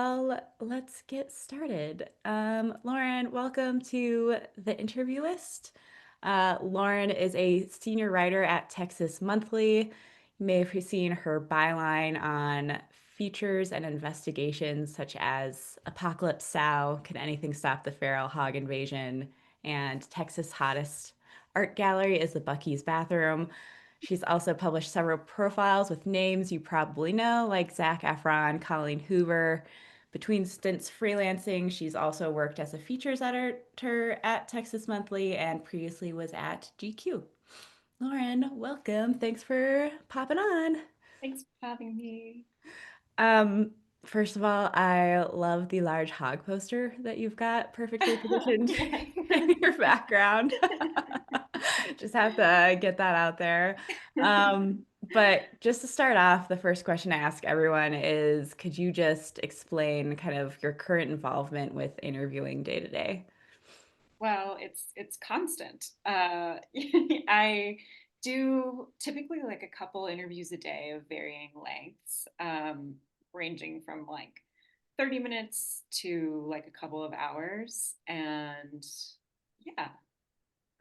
Well, let's get started. Lauren, welcome to the interview list. Lauren is a senior writer at Texas Monthly. You may have seen her byline on features and investigations such as Apocalypse Sow, Can Anything Stop the Feral Hog Invasion, and Texas' hottest art gallery is the Bucky's Bathroom. She's also published several profiles with names you probably know, like Zac Efron, Colleen Hoover. Between stints freelancing, she's also worked as a features editor at Texas Monthly and previously was at GQ. Lauren, welcome. Thanks for popping on. Thanks for having me. Um, First of all, I love the large hog poster that you've got perfectly positioned Yay. in your background. Just have to get that out there. But just to start off, the first question I ask everyone is, could you just explain kind of your current involvement with interviewing day to day? Well, it's constant. I do typically like a couple interviews a day of varying lengths, ranging from like 30 minutes to like a couple of hours. And yeah,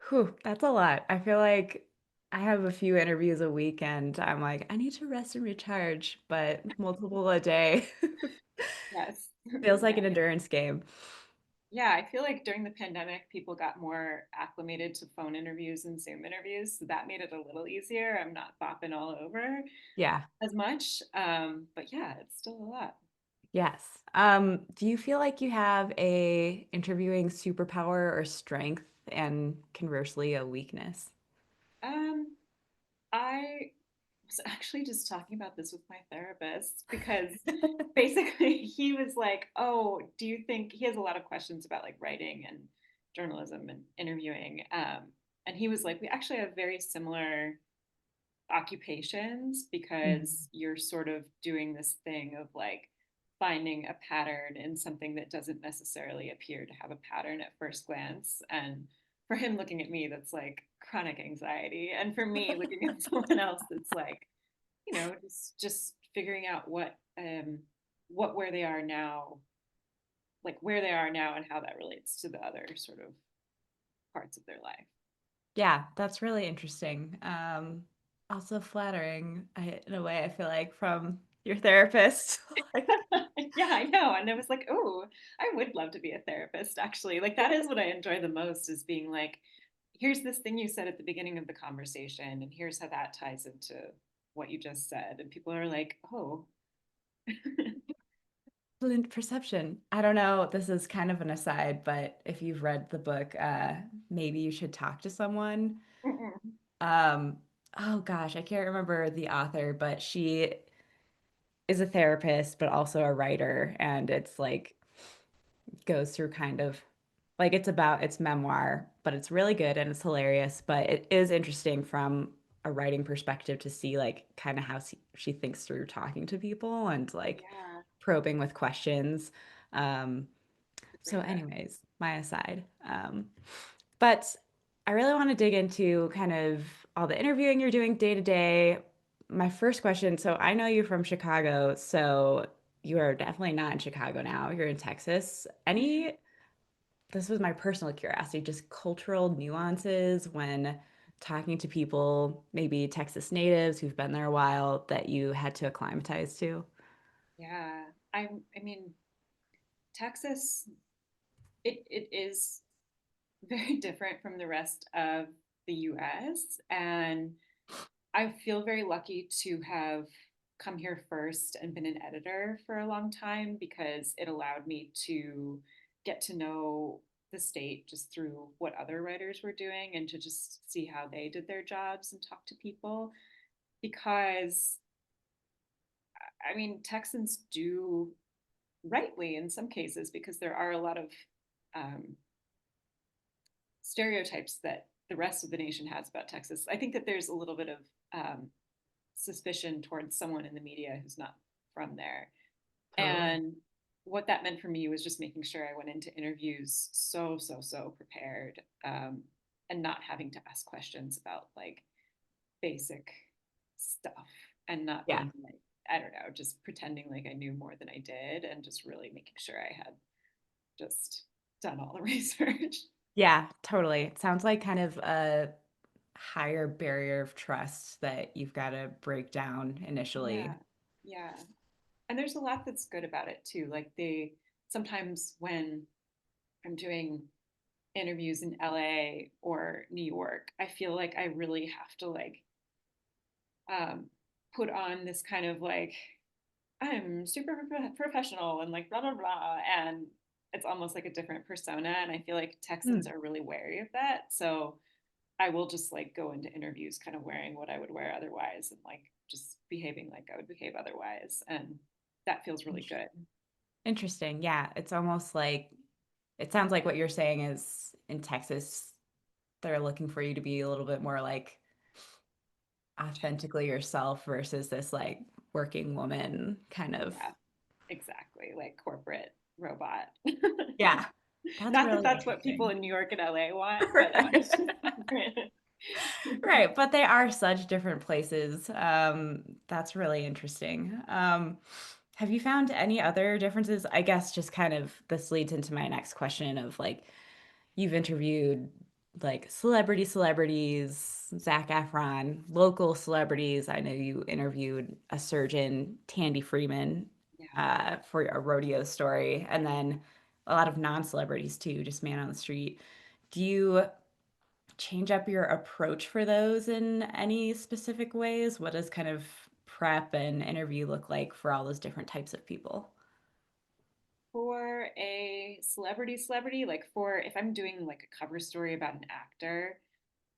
Whew, that's a lot. I feel like I have a few interviews a week and I'm like, I need to rest and recharge, but multiple a day yes. feels like Yeah. an endurance game. Yeah, I feel like during the pandemic, people got more acclimated to phone interviews and Zoom interviews. So that made it a little easier. I'm not bopping all over Yeah. as much. But yeah, it's still a lot. Yes. Do you feel like you have a interviewing superpower or strength and conversely a weakness? Um, I was actually just talking about this with my therapist because basically he was like, "Oh, do you think he has a lot of questions about like writing and journalism and interviewing?" And he was like, "We actually have very similar occupations Mhm. because you're sort of doing this thing of like finding a pattern in something that doesn't necessarily appear to have a pattern at first glance." And for him looking at me, that's like chronic anxiety. And for me looking at someone else, it's like, just figuring out what where they are now, like where they are now and how that relates to the other sort of parts of their life. Yeah, that's really interesting. Also flattering in a way, I feel like from your therapist. Like, Yeah, I know. And I was like, oh, I would love to be a therapist, actually. Like, that is what I enjoy the most is being like, here's this thing you said at the beginning of the conversation, and here's how that ties into what you just said. And people are like, oh, fluent perception. I don't know, this is kind of an aside, but if you've read the book, maybe you should talk to someone. mm-mm. Um, oh gosh, I can't remember the author, but she is a therapist, but also a writer, and it's like goes through kind of like it's about its memoir, but it's really good and it's hilarious. But it is interesting from a writing perspective to see like kind of how she thinks through talking to people and like Yeah, probing with questions. Um, it's a so, great book. anyways, my aside. But I really want to dig into kind of all the interviewing you're doing day to day. My first question, so I know you're from Chicago, so you are definitely not in Chicago now. You're in Texas. Any, this was my personal curiosity, just cultural nuances when talking to people, maybe Texas natives who've been there a while that you had to acclimatize to? Yeah, I mean, Texas, it is very different from the rest of the US. And I feel very lucky to have come here first and been an editor for a long time because it allowed me to get to know the state just through what other writers were doing and to just see how they did their jobs and talk to people. Because, I mean, Texans do rightly in some cases because there are a lot of um, stereotypes that the rest of the nation has about Texas. I think that there's a little bit of um, suspicion towards someone in the media who's not from there. Totally. And what that meant for me was just making sure I went into interviews so prepared, and not having to ask questions about like basic stuff and not Yeah. being like I don't know, just pretending like I knew more than I did and just really making sure I had just done all the research. Yeah, totally. It sounds like kind of a higher barrier of trust that you've got to break down Yeah. initially. Yeah. And there's a lot that's good about it too. Like they sometimes when I'm doing interviews in LA or New York, I feel like I really have to like um, put on this kind of like I'm super professional and like blah blah blah, and it's almost like a different persona. And I feel like Texans Hmm. are really wary of that, so I will just like go into interviews kind of wearing what I would wear otherwise, and like just behaving like I would behave otherwise, and that feels really good. Interesting. Yeah, it's almost like it sounds like what you're saying is in Texas, they're looking for you to be a little bit more like authentically yourself versus this like working woman kind of. Yeah, exactly, like corporate robot. Yeah, that's Not that really that's what people interesting. in New York and LA want, but Right. it's just different. Right, but they are such different places. That's really interesting. Have you found any other differences? I guess just kind of this leads into my next question of like you've interviewed like celebrities, Zac Efron, local celebrities. I know you interviewed a surgeon, Tandy Freeman, Yeah. for a rodeo story, and then a lot of non-celebrities too, just man on the street. Do you change up your approach for those in any specific ways? What does kind of prep and interview look like for all those different types of people? For a celebrity, like for if I'm doing like a cover story about an actor,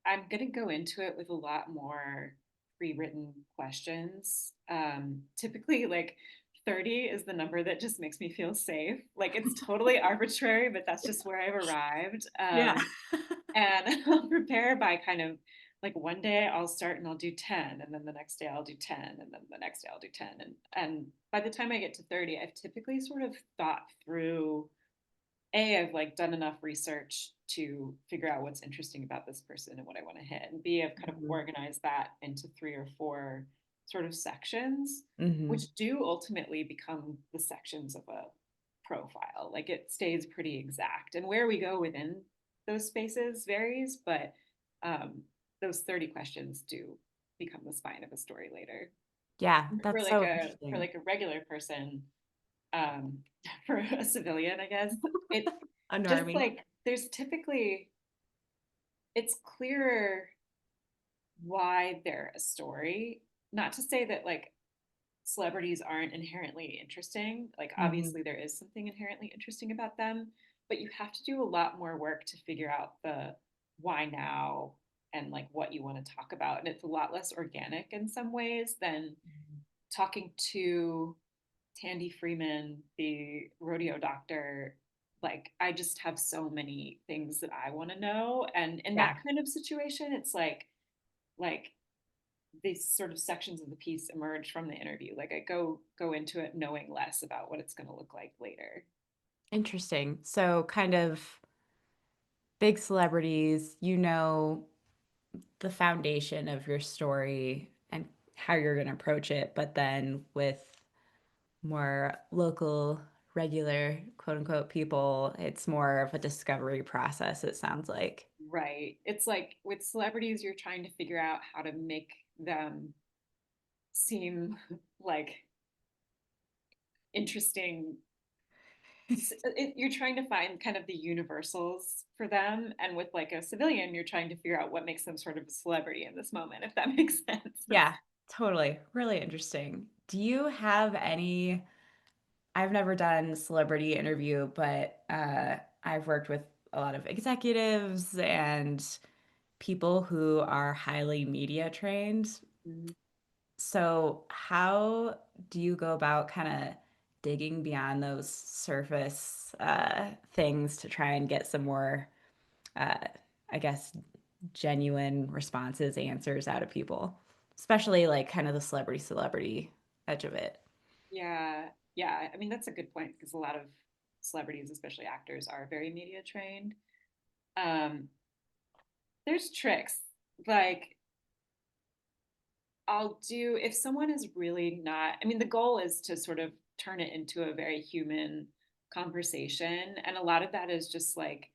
I'm going to go into it with a lot more pre-written questions. Typically, like 30 is the number that just makes me feel safe. Like it's totally arbitrary, but that's just where I've arrived. Yeah. And I'll prepare by kind of like one day I'll start and I'll do 10, and then the next day I'll do 10, and then the next day I'll do 10. And by the time I get to 30, I've typically sort of thought through I've like done enough research to figure out what's interesting about this person and what I want to hit. And B, I've kind of Mhm. organized that into 3 or 4 sort of sections, Hmm. which do ultimately become the sections of a profile. Like it stays pretty exact. And where we go within those spaces varies, but um, those 30 questions do become the spine of a story later. Yeah, For that's like so a interesting. regular person, um, for a civilian, I guess, it A just normie. like there's typically it's clearer why they're a story. Not to say that like celebrities aren't inherently interesting. Like Hmm. obviously there is something inherently interesting about them, but you have to do a lot more work to figure out the why now and like what you want to talk about. And it's a lot less organic in some ways than talking to Tandy Freeman, the rodeo doctor, like I just have so many things that I want to know. And in Yeah. that kind of situation, it's like these sort of sections of the piece emerge from the interview. Like I go into it knowing less about what it's going to look like later. Interesting. So, kind of big celebrities, you know the foundation of your story and how you're going to approach it, but then with more local, regular, quote unquote, people, it's more of a discovery process, it sounds like. Right. It's like with celebrities, you're trying to figure out how to make them seem like interesting. You're trying to find kind of the universals for them, and with like a civilian you're trying to figure out what makes them sort of a celebrity in this moment, if that makes sense. Yeah, totally. Really interesting. Do you have any? I've never done celebrity interview, but I've worked with a lot of executives and people who are highly media trained. Mhm. So, how do you go about kind of digging beyond those surface things to try and get some more, uh, I guess, genuine responses, answers out of people, especially like kind of the celebrity edge of it? Yeah, yeah, I mean that's a good point because a lot of celebrities, especially actors, are very media trained. um there's tricks, like I'll do if someone is really not, I mean, the goal is to sort of turn it into a very human conversation. And a lot of that is just like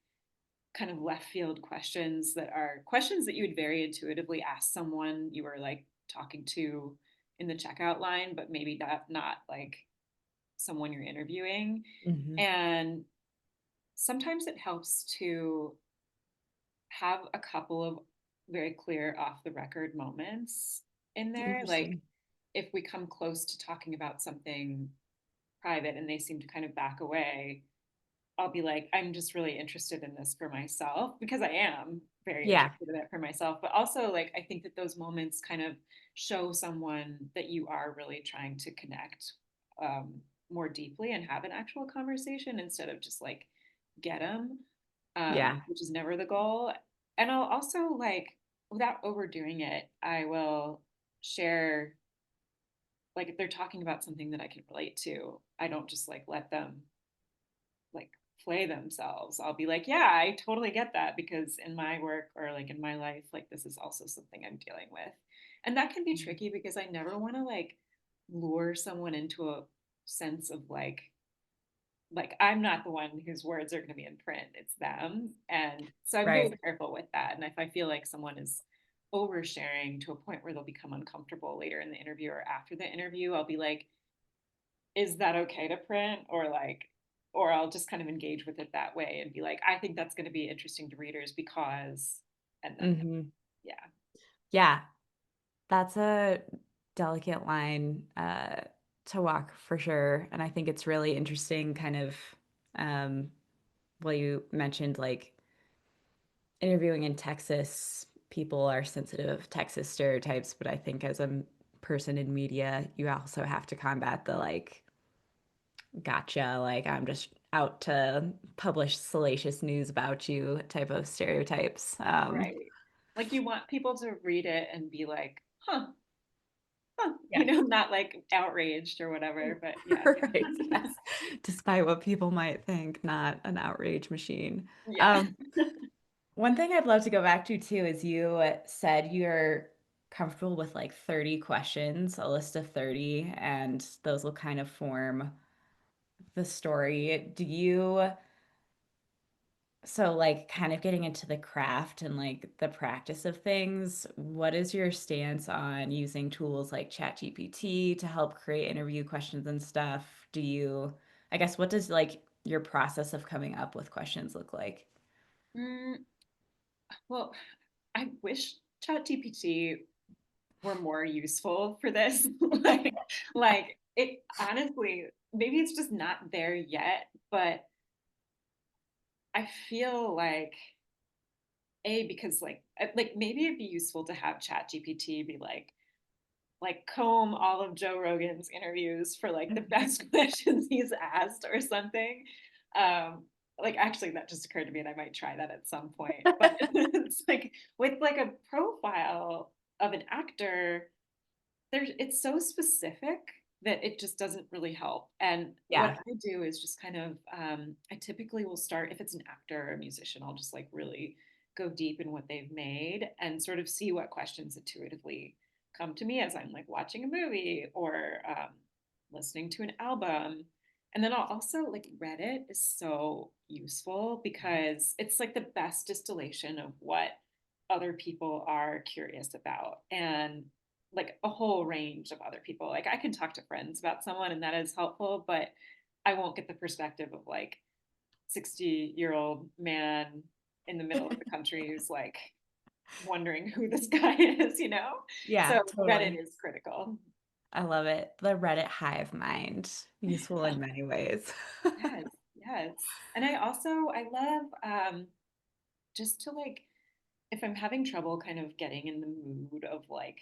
kind of left field questions that are questions that you would very intuitively ask someone you were like talking to in the checkout line, but maybe not like someone you're interviewing. Hmm. And sometimes it helps to have a couple of very clear off the record moments in there. Like Interesting. if we come close to talking about something private and they seem to kind of back away, I'll be like, I'm just really interested in this for myself because I am very Yeah. interested in it for myself. But also, like, I think that those moments kind of show someone that you are really trying to connect more deeply and have an actual conversation instead of just like get them, Yeah. which is never the goal. And I'll also, like, without overdoing it, I will share, like, if they're talking about something that I can relate to, I don't just like let them like play themselves. I'll be like, yeah, I totally get that because in my work or like in my life, like this is also something I'm dealing with. And that can be tricky because I never want to like lure someone into a sense of like I'm not the one whose words are going to be in print, it's them. And so I'm very Right. careful with that. And if I feel like someone is oversharing to a point where they'll become uncomfortable later in the interview or after the interview, I'll be like, is that okay to print, or like, or I'll just kind of engage with it that way and be like, I think that's going to be interesting to readers because, and then Hmm. yeah. Yeah. That's a delicate line to walk for sure. And I think it's really interesting, kind of, um, well, you mentioned like interviewing in Texas, people are sensitive of Texas stereotypes, but I think as a person in media, you also have to combat the like, gotcha, like I'm just out to publish salacious news about you type of stereotypes. Right. Like you want people to read it and be like, huh, huh, Yeah. not like outraged or whatever, but yeah. Right. Yes. Despite what people might think, not an outrage machine. Yeah. One thing I'd love to go back to too is you said you're comfortable with like 30 questions, a list of 30, and those will kind of form the story. Do you, so like kind of getting into the craft and like the practice of things, what is your stance on using tools like ChatGPT to help create interview questions and stuff? Do you, I guess, what does like your process of coming up with questions look like? Mm, well, I wish ChatGPT were more useful for this. Like it honestly, maybe it's just not there yet, but I feel like because like maybe it'd be useful to have Chat GPT be like comb all of Joe Rogan's interviews for like the best questions he's asked or something. Um, like actually that just occurred to me and I might try that at some point. But it's like with like a profile of an actor, there's it's so specific that it just doesn't really help. And what Yeah. I do is just kind of I typically will start if it's an actor or a musician, I'll just like really go deep in what they've made and sort of see what questions intuitively come to me as I'm like watching a movie or listening to an album. And then I'll also like Reddit is so useful because it's like the best distillation of what other people are curious about. And like a whole range of other people. Like I can talk to friends about someone and that is helpful, but I won't get the perspective of like 60-year-old man in the middle of the country who's like wondering who this guy is, you know? Yeah, So Reddit totally. is critical. I love it. The Reddit hive mind, useful in many ways. Yes, yes. And I love just to like if I'm having trouble kind of getting in the mood of like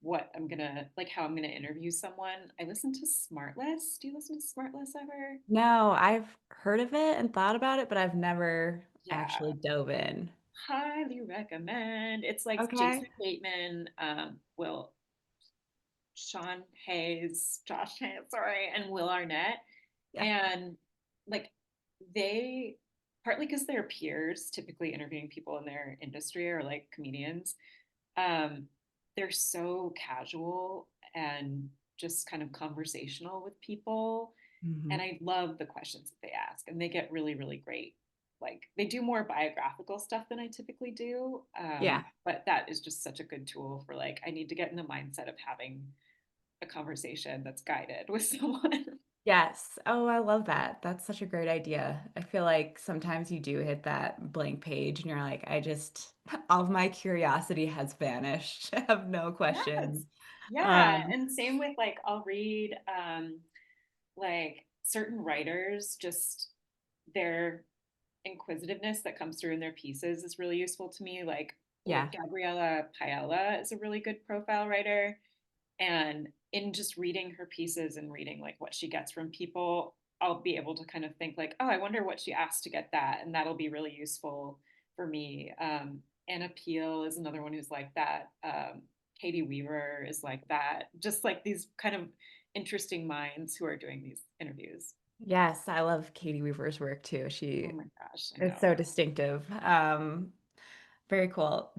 what I'm gonna like how I'm gonna interview someone. I listen to Smartless. Do you listen to Smartless ever? No, I've heard of it and thought about it, but I've never Yeah, actually dove in. highly recommend. It's like Okay. Jason Bateman, Will Sean Hayes, Josh Hayes, sorry, and Will Arnett. Yeah. And like they partly because they're peers, typically interviewing people in their industry or like comedians. Um, they're so casual and just kind of conversational with people. And Hmm. I love the questions that they ask, and they get really, really great. Like they do more biographical stuff than I typically do. Yeah. But that is just such a good tool for like, I need to get in the mindset of having a conversation that's guided with someone. Yes. Oh, I love that. That's such a great idea. I feel like sometimes you do hit that blank page and you're like, all of my curiosity has vanished. I have no Yes. questions. Yeah. Um, And same with like, I'll read like certain writers, just their inquisitiveness that comes through in their pieces is really useful to me. Like yeah. Gabriella Paella is a really good profile writer. And in just reading her pieces and reading like what she gets from people, I'll be able to kind of think like, oh, I wonder what she asked to get that. And that'll be really useful for me. Anna Peel is another one who's like that. Katie Weaver is like that. Just like these kind of interesting minds who are doing these interviews. Yes, I love Katie Weaver's work too. Oh She my gosh, I is know. so distinctive. Very cool.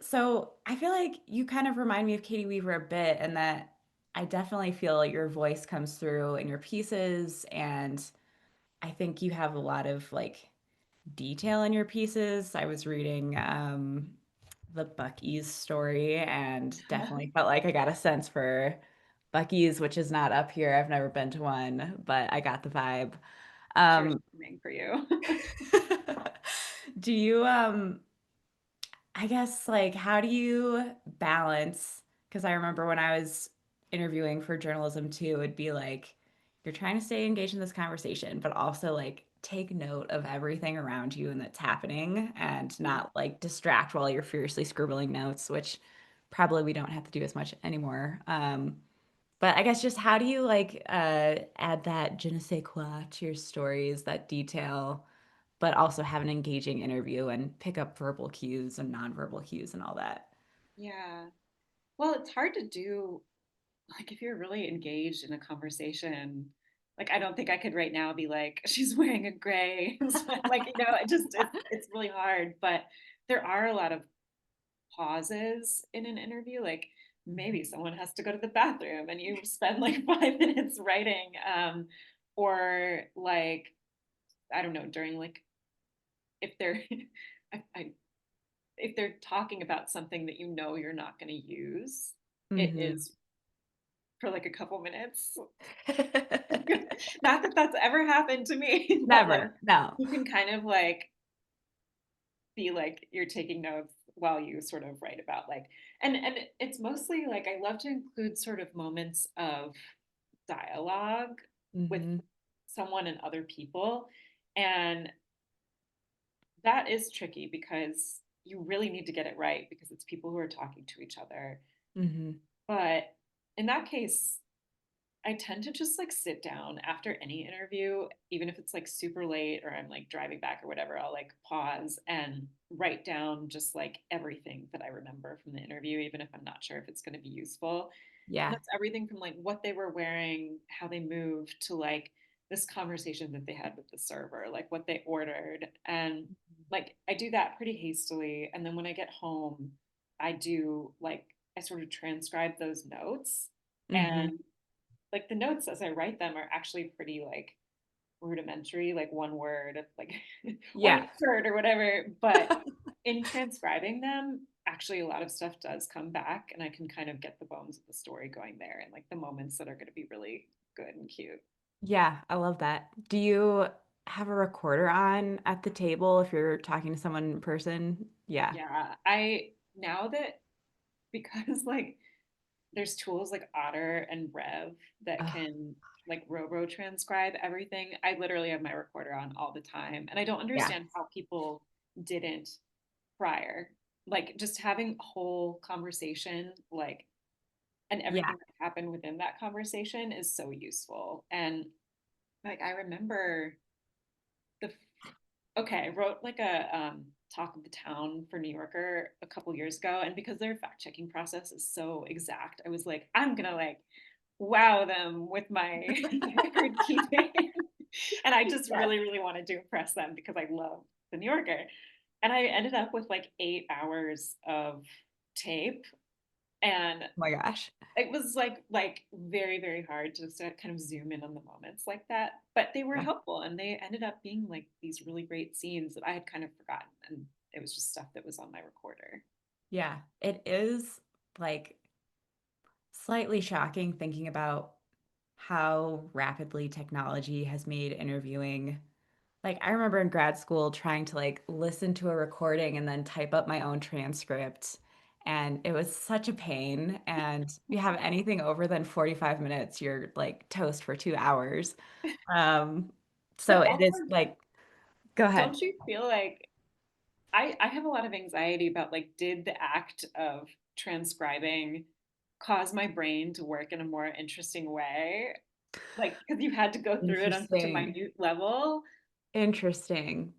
So I feel like you kind of remind me of Katie Weaver a bit, and that I definitely feel your voice comes through in your pieces, and I think you have a lot of like detail in your pieces. I was reading the Bucky's story and definitely felt like I got a sense for Bucky's, which is not up here. I've never been to one, but I got the vibe. Tears Um, coming for you. do you I guess like how do you balance? Because I remember when I was interviewing for journalism too, it'd be like you're trying to stay engaged in this conversation, but also like take note of everything around you and that's happening and not like distract while you're furiously scribbling notes, which probably we don't have to do as much anymore. But I guess just how do you like add that je ne sais quoi to your stories, that detail, but also have an engaging interview and pick up verbal cues and nonverbal cues and all that? Yeah. Well, it's hard to do like if you're really engaged in a conversation. Like I don't think I could right now be like she's wearing a gray like it's really hard, but there are a lot of pauses in an interview. Like maybe someone has to go to the bathroom and you spend like 5 minutes writing, or like I don't know, during like if they're I if they're talking about something that you know you're not going to use, it Hmm. is for like a couple minutes. Not that that's ever happened to me, but like Never. No. you can kind of like be like you're taking notes while you sort of write about like, and it's mostly like I love to include sort of moments of dialogue with Hmm. someone and other people. And that is tricky because you really need to get it right because it's people who are talking to each other. Hmm. But in that case, I tend to just like sit down after any interview, even if it's like super late or I'm like driving back or whatever, I'll like pause and write down just like everything that I remember from the interview, even if I'm not sure if it's going to be useful. And Yeah. that's everything from like what they were wearing, how they moved, to like this conversation that they had with the server, like what they ordered. And like I do that pretty hastily. And then when I get home, I do like, I sort of transcribe those notes. Hmm. And like the notes as I write them are actually pretty like rudimentary, like one word, like Yeah. orange shirt or whatever. But in transcribing them, actually a lot of stuff does come back and I can kind of get the bones of the story going there and like the moments that are going to be really good and cute. Yeah, I love that. Do you have a recorder on at the table if you're talking to someone in person? Yeah. Yeah, I now that because like there's tools like Otter and Rev that Oh, can like robo transcribe everything. I literally have my recorder on all the time. And I don't yeah. understand how people didn't prior. Like just having a whole conversation, like, and Yeah. everything that happened within that conversation is so useful. And like, I remember the okay, I wrote like a talk of the town for New Yorker a couple years ago, and because their fact checking process is so exact, I was like, I'm gonna like wow them with my record keeping, and I just Yes. really, really wanted to impress them because I love the New Yorker, and I ended up with like 8 hours of tape And Oh my gosh. it was like very, very hard to kind of zoom in on the moments like that. But they were Yeah. helpful and they ended up being like these really great scenes that I had kind of forgotten. And it was just stuff that was on my recorder. Yeah. It is like slightly shocking thinking about how rapidly technology has made interviewing. Like I remember in grad school trying to like listen to a recording and then type up my own transcript. And it was such a pain. And if you have anything over than 45 minutes, you're like toast for 2 hours. Um, so But it is also, like, go ahead. don't you feel like I have a lot of anxiety about like, did the act of transcribing cause my brain to work in a more interesting way? Like, because you had to go through it on such a Interesting. minute level. Interesting.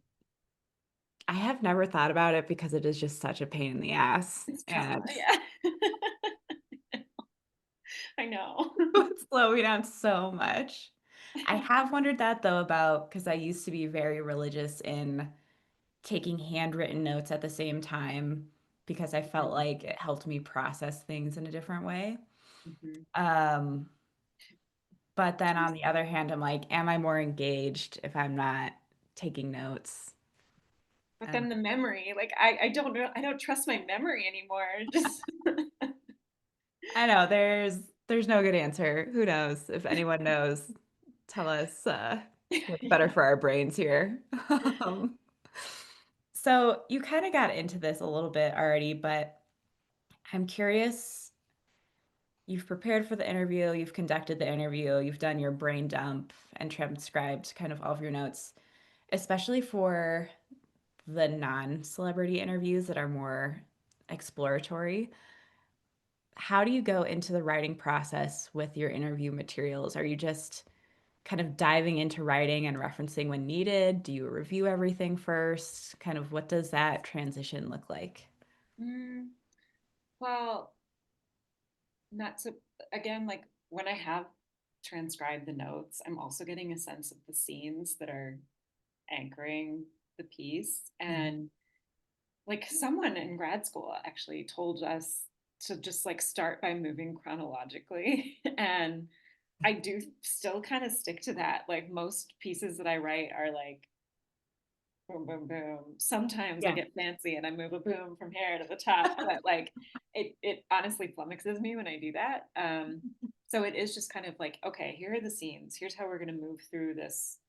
I have never thought about it because it is just such a pain in the ass It's trauma. and Yeah. I know. would slow me down so much. I have wondered that though about because I used to be very religious in taking handwritten notes at the same time because I felt like it helped me process things in a different way. Mhm. Um, but then on the other hand, I'm like, am I more engaged if I'm not taking notes? But And then the memory, like I don't know, I don't trust my memory anymore. Just I know there's no good answer. Who knows? If anyone knows, tell us what's better yeah. for our brains here. Um, so you kind of got into this a little bit already, but I'm curious. You've prepared for the interview, you've conducted the interview, you've done your brain dump and transcribed kind of all of your notes, especially for the non-celebrity interviews that are more exploratory. How do you go into the writing process with your interview materials? Are you just kind of diving into writing and referencing when needed? Do you review everything first? Kind of what does that transition look like? Mm, well, not so again, like when I have transcribed the notes, I'm also getting a sense of the scenes that are anchoring the piece. Mhm. And like someone in grad school actually told us to just like start by moving chronologically. And I do still kind of stick to that. Like most pieces that I write are like boom, boom, boom. Sometimes I Yeah. get fancy and I move a boom from here to the top, but like it honestly flummoxes me when I do that. So it is just kind of like, okay, here are the scenes. Here's how we're going to move through this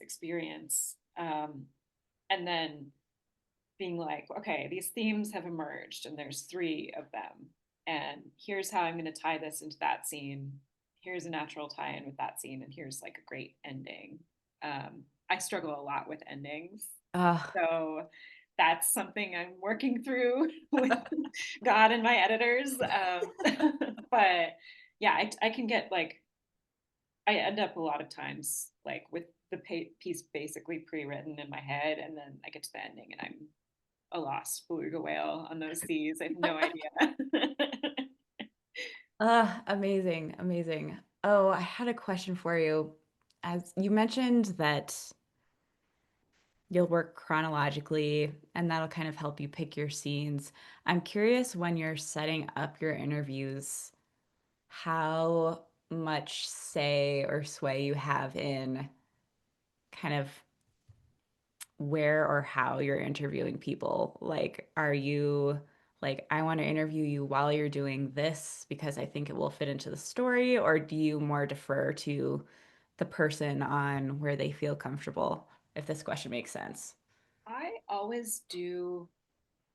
experience, and then being like, okay, these themes have emerged, and there's three of them, and here's how I'm going to tie this into that scene. Here's a natural tie-in with that scene, and here's like a great ending. I struggle a lot with endings, Uh, so that's something I'm working through with God and my editors. But yeah, I can get like, I end up a lot of times like with the piece basically pre-written in my head, and then I get to the ending and I'm a lost beluga whale on those seas. I have no idea. amazing, amazing. Oh, I had a question for you. As you mentioned that you'll work chronologically and that'll kind of help you pick your scenes. I'm curious when you're setting up your interviews, how much say or sway you have in kind of where or how you're interviewing people. Like, are you like, I want to interview you while you're doing this because I think it will fit into the story, or do you more defer to the person on where they feel comfortable, if this question makes sense? I always do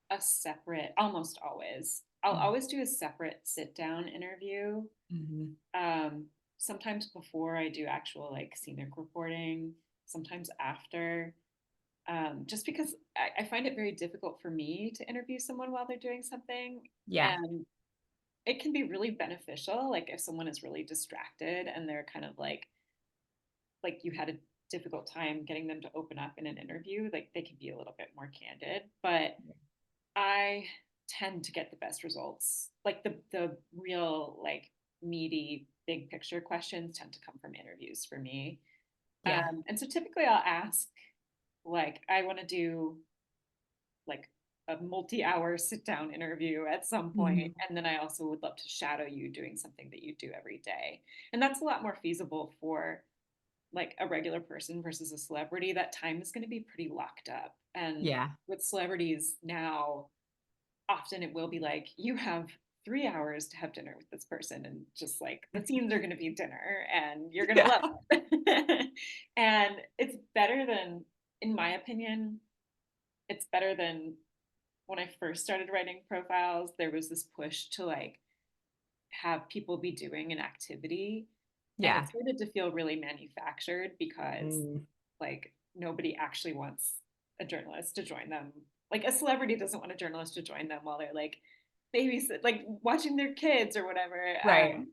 a separate, almost always, I'll Mm. always do a separate sit down interview. Mhm. Um, Sometimes before I do actual like scenic reporting, sometimes after. Just because I find it very difficult for me to interview someone while they're doing something. Yeah. And it can be really beneficial, like if someone is really distracted and they're kind of like you had a difficult time getting them to open up in an interview, like they can be a little bit more candid. But I tend to get the best results. Like the real like meaty big picture questions tend to come from interviews for me. Yeah. And so typically I'll ask like I want to do like a multi-hour sit-down interview at some point, Mhm. and then I also would love to shadow you doing something that you do every day. And that's a lot more feasible for like a regular person versus a celebrity. That time is going to be pretty locked up. And Yeah. with celebrities now, often it will be like you have 3 hours to have dinner with this person, and just like the scenes are going to be dinner and you're going to Yeah. love it. And it's better than, in my opinion, it's better than when I first started writing profiles. There was this push to like have people be doing an activity, and it Yeah. started to feel really manufactured because Mm. like nobody actually wants a journalist to join them. Like a celebrity doesn't want a journalist to join them while they're like babysit, like watching their kids or whatever. Right.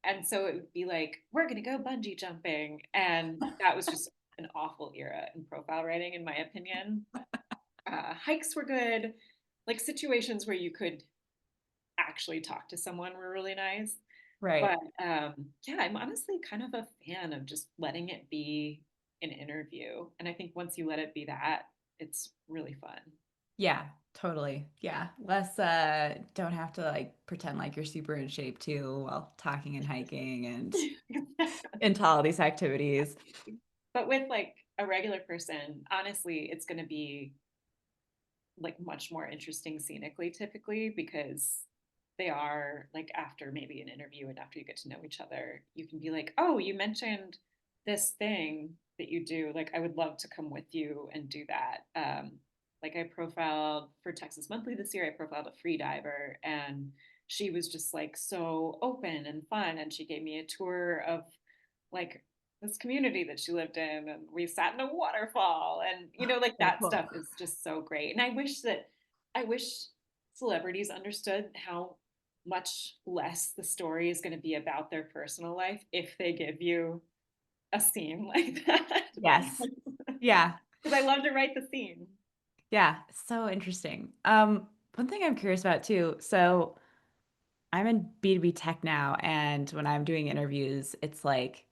And so it would be like, we're going to go bungee jumping. And that was just an awful era in profile writing, in my opinion. Hikes were good. Like situations where you could actually talk to someone were really nice. Right. But yeah, I'm honestly kind of a fan of just letting it be an interview. And I think once you let it be that, it's really fun. Yeah, totally. Yeah. Less don't have to like pretend like you're super in shape too while talking and hiking and into all these activities. But with like a regular person, honestly, it's going to be like much more interesting scenically typically, because they are like, after maybe an interview and after you get to know each other, you can be like, oh, you mentioned this thing that you do, like I would love to come with you and do that. Like I profiled for Texas Monthly this year, I profiled a free diver, and she was just like so open and fun, and she gave me a tour of like this community that she lived in, and we sat in a waterfall, and like So that cool. stuff is just so great. And I wish celebrities understood how much less the story is going to be about their personal life if they give you a scene like that. Yes. Yeah. Because I love to write the scene. Yeah. So interesting. One thing I'm curious about too. So I'm in B2B tech now, and when I'm doing interviews, it's like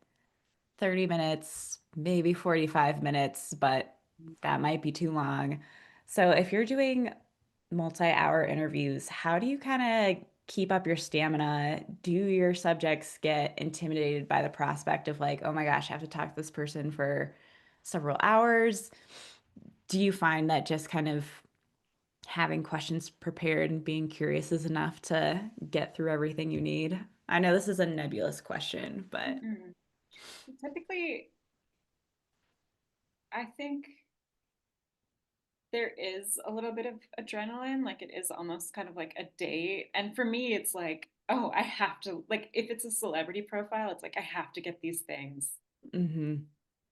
30 minutes, maybe 45 minutes, but that might be too long. So if you're doing multi-hour interviews, how do you kind of keep up your stamina? Do your subjects get intimidated by the prospect of like, oh my gosh, I have to talk to this person for several hours? Do you find that just kind of having questions prepared and being curious is enough to get through everything you need? I know this is a nebulous question, but Mm-hmm. Typically, I think there is a little bit of adrenaline. Like it is almost kind of like a date. And for me, it's like, oh, I have to, like, if it's a celebrity profile, it's like, I have to get these things. mhm.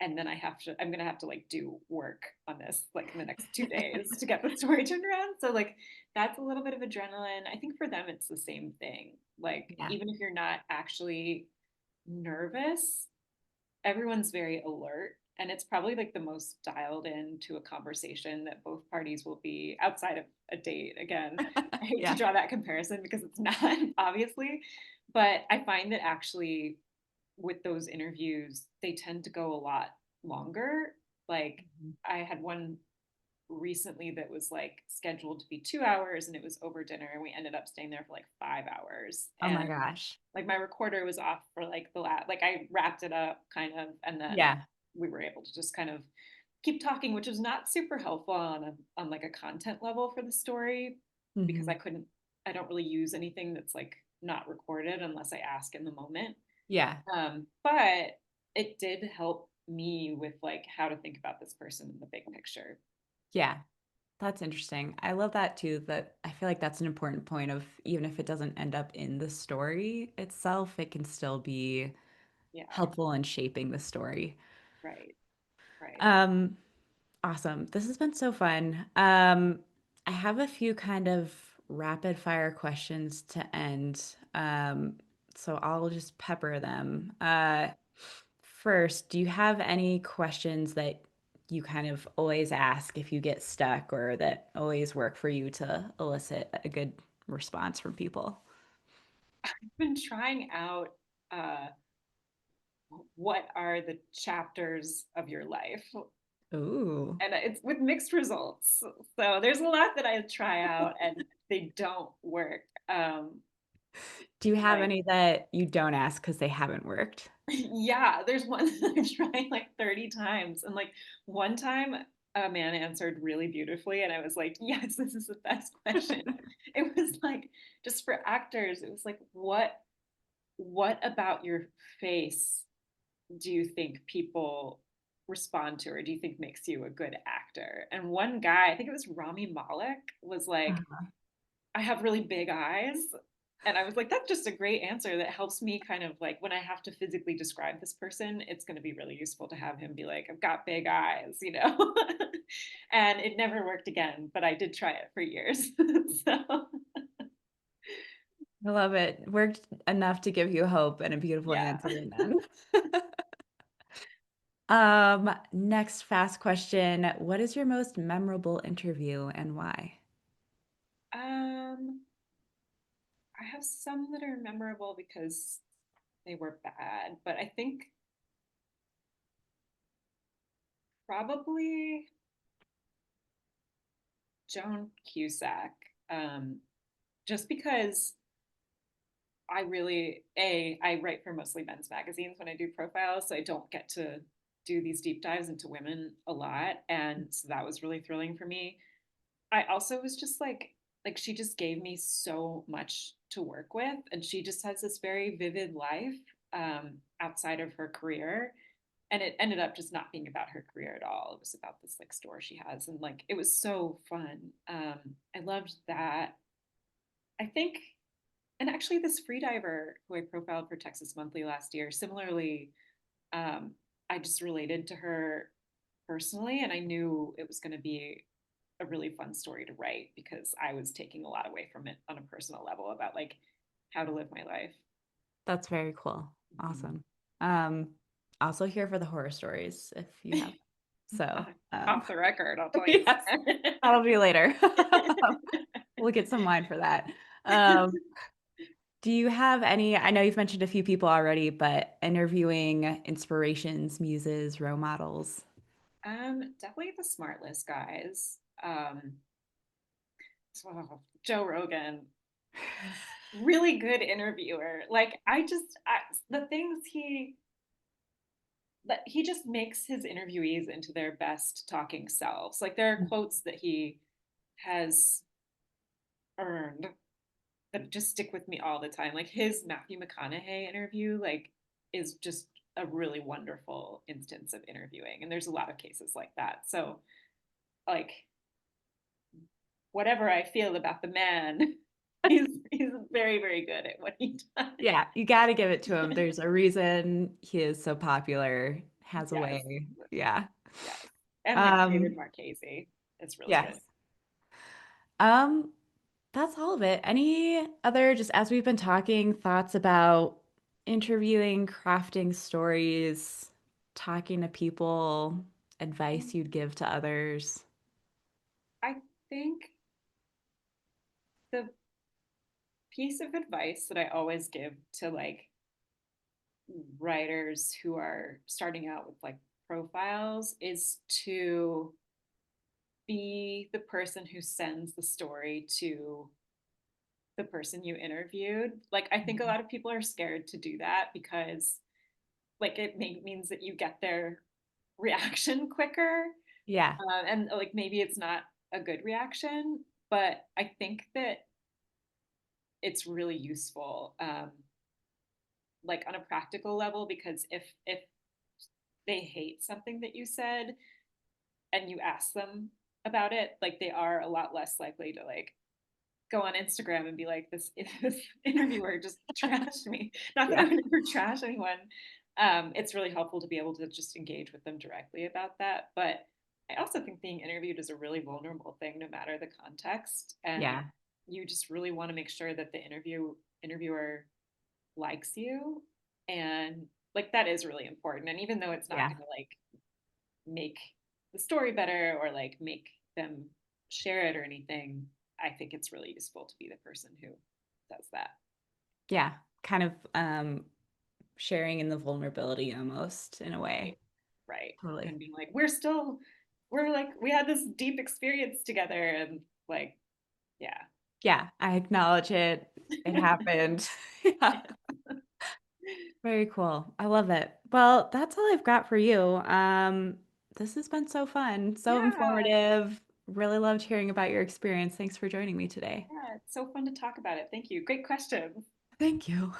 And then I'm going to have to like do work on this like in the next 2 days to get the story turned around. So, like, that's a little bit of adrenaline. I think for them, it's the same thing. Like, Yeah. even if you're not actually nervous, everyone's very alert, and it's probably like the most dialed in to a conversation that both parties will be outside of a date. Again, I hate to Yeah. draw that comparison because it's not, obviously, but I find that actually with those interviews they tend to go a lot longer. Like Mhm. I had one recently that was like scheduled to be 2 hours, and it was over dinner, and we ended up staying there for like 5 hours. Oh my And gosh. like my recorder was off for like the last, like I wrapped it up kind of, and then Yeah. we were able to just kind of keep talking, which was not super helpful on like a content level for the story, because Hmm. I don't really use anything that's like not recorded unless I ask in the moment. Yeah. But it did help me with like how to think about this person in the big picture. Yeah. That's interesting. I love that too, that I feel like that's an important point of even if it doesn't end up in the story itself, it can still be Yeah, helpful in shaping the story. right, right. Um, awesome. This has been so fun. I have a few kind of rapid fire questions to end. So I'll just pepper them. First, do you have any questions that you kind of always ask if you get stuck or that always work for you to elicit a good response from people? I've been trying out uh, what are the chapters of your life? Ooh. and it's with mixed results. So there's a lot that I try out and they don't work. Do you have Like any that you don't ask because they haven't worked? yeah, there's one that I've tried like 30 times. And like one time a man answered really beautifully and I was like, yes, this is the best question. It was like just for actors, it was like what about your face do you think people respond to or do you think makes you a good actor? And one guy, I think it was Rami Malek, was like, Uh-huh. I have really big eyes. And I was like, that's just a great answer that helps me kind of like when I have to physically describe this person, it's going to be really useful to have him be like, I've got big eyes, you know? And it never worked again, but I did try it for years. So, I love it. Worked enough to give you hope and a beautiful yeah. answer in them. Next fast question. What is your most memorable interview and why? Um, I have some that are memorable because they were bad, but I think probably Joan Cusack. Um, just because I write for mostly men's magazines when I do profiles, so I don't get to do these deep dives into women a lot. And so that was really thrilling for me. I also was just like she just gave me so much to work with, and she just has this very vivid life outside of her career. And it ended up just not being about her career at all. It was about this like store she has, and like it was so fun. I loved that. I think, and actually, this freediver who I profiled for Texas Monthly last year, similarly, um, I just related to her personally, and I knew it was going to be a really fun story to write because I was taking a lot away from it on a personal level about like how to live my life. That's very cool. Mhm. Awesome. Um, also here for the horror stories if you have. So, Off the record, I'll tell you yes, that'll be later. more. We'll get some wine for that. Um, do you have any, I know you've mentioned a few people already, but interviewing inspirations, muses, role models? Definitely the smart list guys. Joe Rogan, really good interviewer. Like the things he just makes his interviewees into their best talking selves. Like there are quotes that he has earned that just stick with me all the time. Like his Matthew McConaughey interview, like is just a really wonderful instance of interviewing. And there's a lot of cases like that. So like whatever I feel about the man, he's very, very good at what he does. Yeah, you got to give it to him. There's a reason he is so popular, has a Yes, way. Yeah. yes. And like David Um, Marchese. It's really good. yes. Um, that's all of it. Any other, just as we've been talking, thoughts about interviewing, crafting stories, talking to people, advice you'd give to others? I think the piece of advice that I always give to like writers who are starting out with like profiles is to be the person who sends the story to the person you interviewed. Like, I think a Mhm. lot of people are scared to do that because, like, means that you get their reaction quicker. Yeah, And, like, maybe it's not a good reaction, but I think that it's really useful, like, on a practical level, because if they hate something that you said and you ask them about it, like, they are a lot less likely to, like, go on Instagram and be like, this interviewer just trashed me. Not that I yeah, would ever trash anyone. It's really helpful to be able to just engage with them directly about that. But I also think being interviewed is a really vulnerable thing, no matter the context. And yeah, you just really want to make sure that the interviewer likes you, and like that is really important. And even though it's not yeah, going to like make the story better or like make them share it or anything, I think it's really useful to be the person who does that. yeah. Kind of sharing in the vulnerability almost in a way. Right. Right. Totally. And being like, we're still we're like we had this deep experience together, and like, yeah. Yeah, I acknowledge it. It happened. Yeah. Very cool. I love it. Well, that's all I've got for you. This has been so fun, so Yeah, informative. Really loved hearing about your experience. Thanks for joining me today. yeah, it's so fun to talk about it. Thank you. Great questions. Thank you.